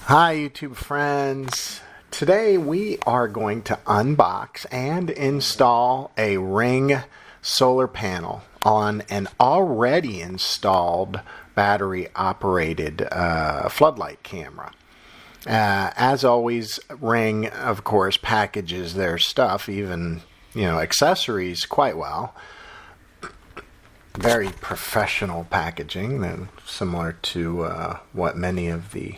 Hi YouTube friends. Today we are going to unbox and install a Ring solar panel on an already installed battery operated floodlight camera. As always, Ring of course packages their stuff, even accessories, quite well. Very professional packaging, similar to what many of the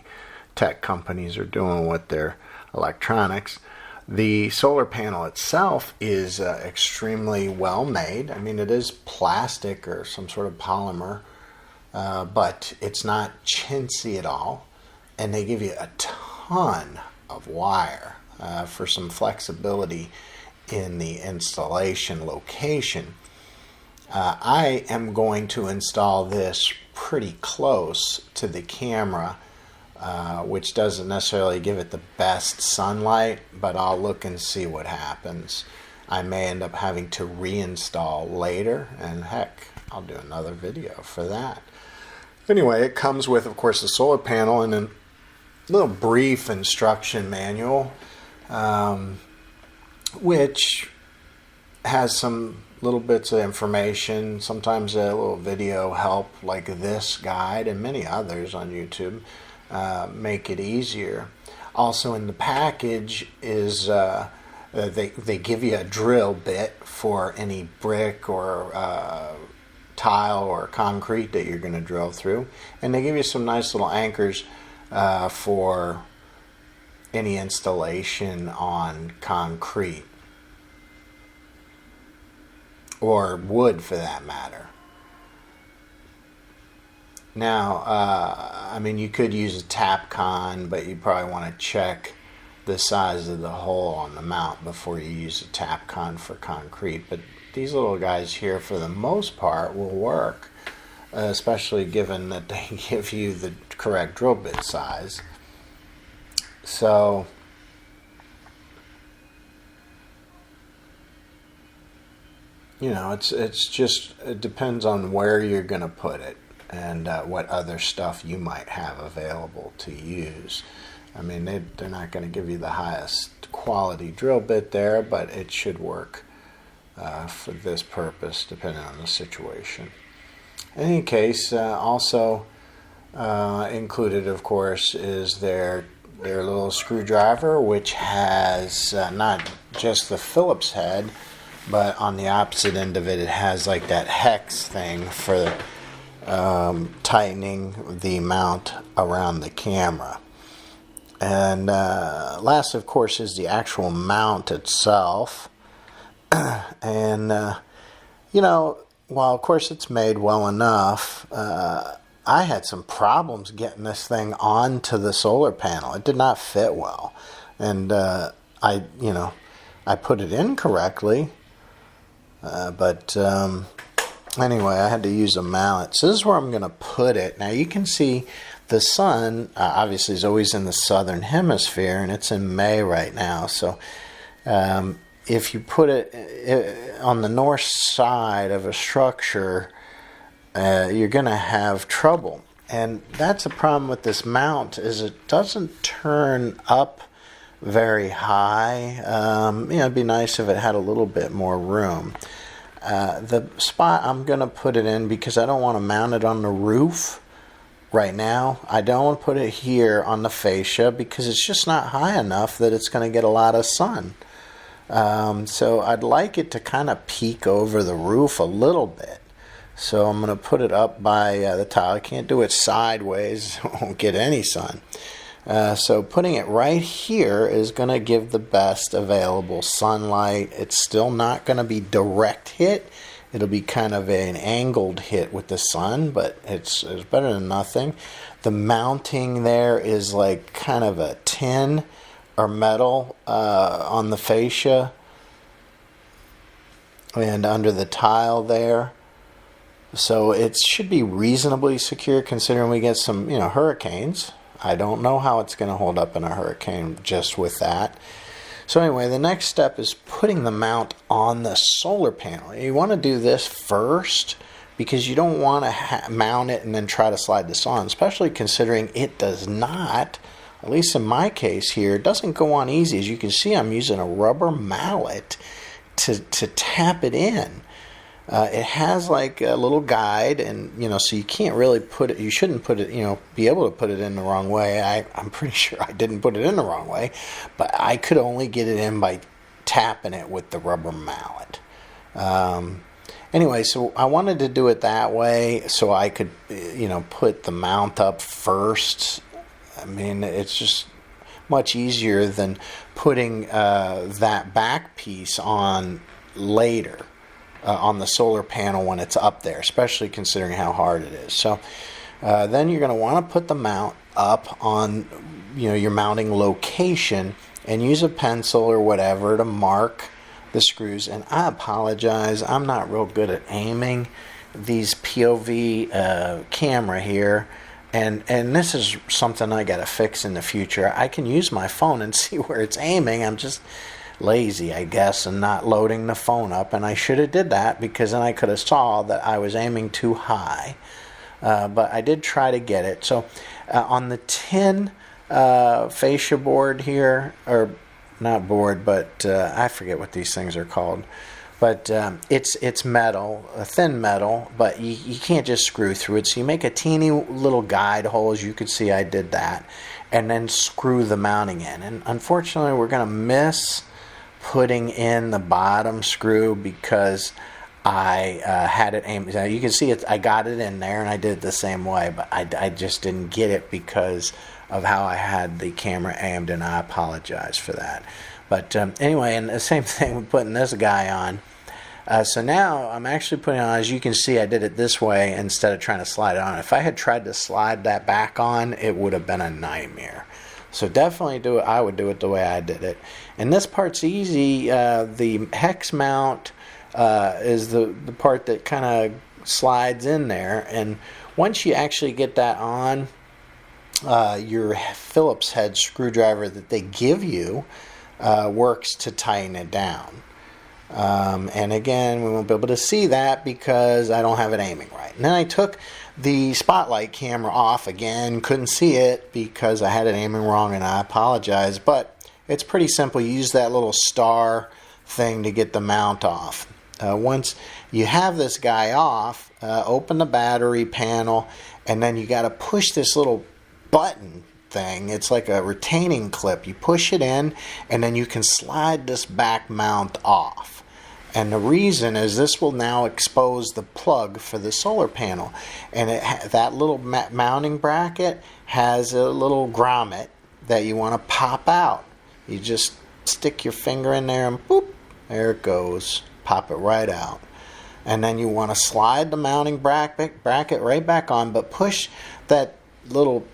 tech companies are doing with their electronics. The solar panel itself is extremely well made. I mean, it is plastic or some sort of polymer, but it's not chintzy at all. And they give you a ton of wire for some flexibility in the installation location. I am going to install this pretty close to the camera, which doesn't necessarily give it the best sunlight, but I'll look and see what happens. I may end up having to reinstall later, and heck, I'll do another video for that. Anyway, it comes with, of course, the solar panel and a little brief instruction manual, which has some little bits of information, sometimes a little video help like this guide and many others on YouTube. Make it easier. Also in the package is they give you a drill bit for any brick or tile or concrete that you're going to drill through, and they give you some nice little anchors for any installation on concrete or wood for that matter. Now, I mean, you could use a Tapcon, but you probably want to check the size of the hole on the mount before you use a Tapcon for concrete. But these little guys here, for the most part, will work, especially given that they give you the correct drill bit size. So, it depends on where you're going to put it and what other stuff you might have available to use. I mean, they're not going to give you the highest quality drill bit there, but it should work for this purpose, depending on the situation. In any case, also included, of course, is their little screwdriver, which has not just the Phillips head, but on the opposite end of it, it has like that hex thing for tightening the mount around the camera. And last, of course, is the actual mount itself. And, while of course it's made well enough, I had some problems getting this thing onto the solar panel. It did not fit well. And I put it in correctly. But anyway, I had to use a mallet. So this is where I'm going to put it. Now you can see the sun obviously is always in the southern hemisphere, and it's in May right now. So if you put it on the north side of a structure, you're going to have trouble. And that's a problem with this mount, is it doesn't turn up very high. It'd be nice if it had a little bit more room. The spot I'm going to put it in, because I don't want to mount it on the roof right now. I don't want to put it here on the fascia because it's just not high enough that it's going to get a lot of sun. So I'd like it to kind of peek over the roof a little bit. So I'm going to put it up by the tile. I can't do it sideways. It won't get any sun. So putting it right here is going to give the best available sunlight. It's still not going to be direct hit. It'll be kind of an angled hit with the sun, but it's better than nothing. The mounting there is like kind of a tin or metal on the fascia and under the tile there. So it should be reasonably secure considering we get some, hurricanes. I don't know how it's going to hold up in a hurricane just with that. So anyway, the next step is putting the mount on the solar panel. You want to do this first because you don't want to mount it and then try to slide this on, especially considering it does not at least in my case here, it doesn't go on easy. As you can see, I'm using a rubber mallet to tap it in. It has like a little guide, and so you can't really put it, you shouldn't put it, be able to put it in the wrong way. I'm pretty sure I didn't put it in the wrong way, but I could only get it in by tapping it with the rubber mallet. Anyway, so I wanted to do it that way so I could, put the mount up first. I mean, it's just much easier than putting that back piece on later on the solar panel when it's up there, especially considering how hard it is. So then you're going to want to put the mount up on, your mounting location, and use a pencil or whatever to mark the screws. And I apologize, I'm not real good at aiming these POV camera here, and this is something I gotta fix in the future. I can use my phone and see where it's aiming. I'm just lazy, I guess, and not loading the phone up, and I should have did that, because then I could have saw that I was aiming too high. But I did try to get it. So on the tin fascia board here, or not board, but I forget what these things are called, but it's metal, a thin metal, but you can't just screw through it, so you make a teeny little guide hole. As you can see, I did that, and then screw the mounting in. And unfortunately, we're going to miss putting in the bottom screw because I had it aimed. You can see it, I got it in there, and I did it the same way, but I just didn't get it because of how I had the camera aimed, and I apologize for that. But anyway, and the same thing with putting this guy on. So now I'm actually putting it on. As you can see, I did it this way instead of trying to slide it on. If I had tried to slide that back on, it would have been a nightmare. So definitely do it. I would do it the way I did it. And this part's easy. The hex mount is the part that kind of slides in there. And once you actually get that on, your Phillips head screwdriver that they give you works to tighten it down. And again, we won't be able to see that because I don't have it aiming right. And then I took the spotlight camera off again, couldn't see it because I had it aiming wrong, and I apologize. But it's pretty simple. You use that little star thing to get the mount off. Once you have this guy off, open the battery panel, and then you got to push this little button thing. It's like a retaining clip. You push it in, and then you can slide this back mount off. And the reason is this will now expose the plug for the solar panel. And that little mounting bracket has a little grommet that you want to pop out. You just stick your finger in there and boop, there it goes. Pop it right out. And then you want to slide the mounting bracket right back on, but push that little,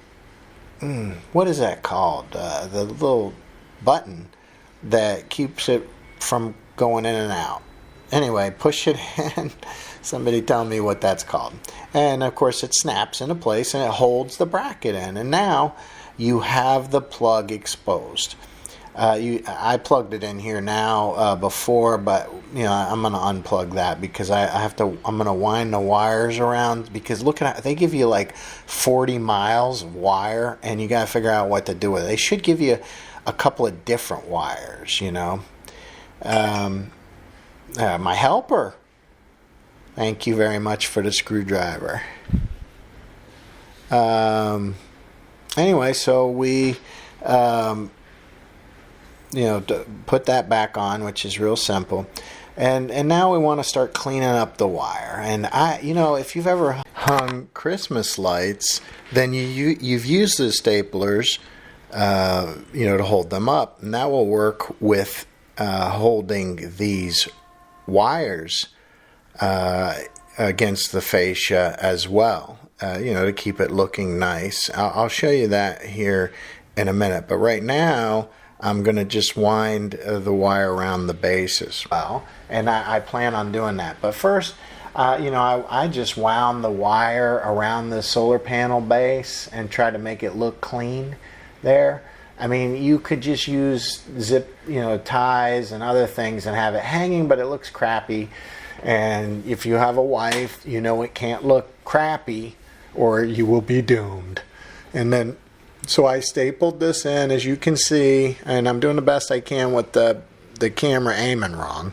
what is that called? The little button that keeps it from going in and out. Anyway, push it in. Somebody tell me what that's called. And of course it snaps into place and it holds the bracket in. And now you have the plug exposed. I plugged it in here now before, but I'm going to unplug that because I'm going to wind the wires around, because look at they give you like 40 miles of wire, and you got to figure out what to do with it. They should give you a couple of different wires, my helper, thank you very much for the screwdriver. Anyway, so we put that back on, which is real simple. And now we want to start cleaning up the wire. And if you've ever hung Christmas lights, then you've used the staplers, to hold them up. And that will work with holding these wires against the fascia as well, to keep it looking nice. I'll show you that here in a minute. But right now, I'm going to just wind the wire around the base as well, and I plan on doing that. But first, I just wound the wire around the solar panel base and tried to make it look clean there. I mean, you could just use zip, ties and other things and have it hanging, but it looks crappy. And if you have a wife, it can't look crappy or you will be doomed. And then So I stapled this in, as you can see, and I'm doing the best I can with the camera aiming wrong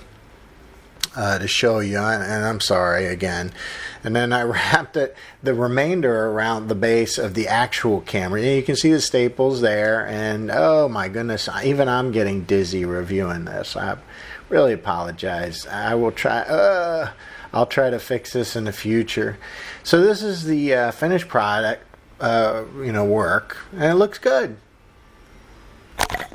to show you, and I'm sorry again. And then I wrapped the remainder around the base of the actual camera. And you can see the staples there, and oh my goodness, even I'm getting dizzy reviewing this. I really apologize. I will try. I'll try to fix this in the future. So this is the finished product. Work, and it looks good.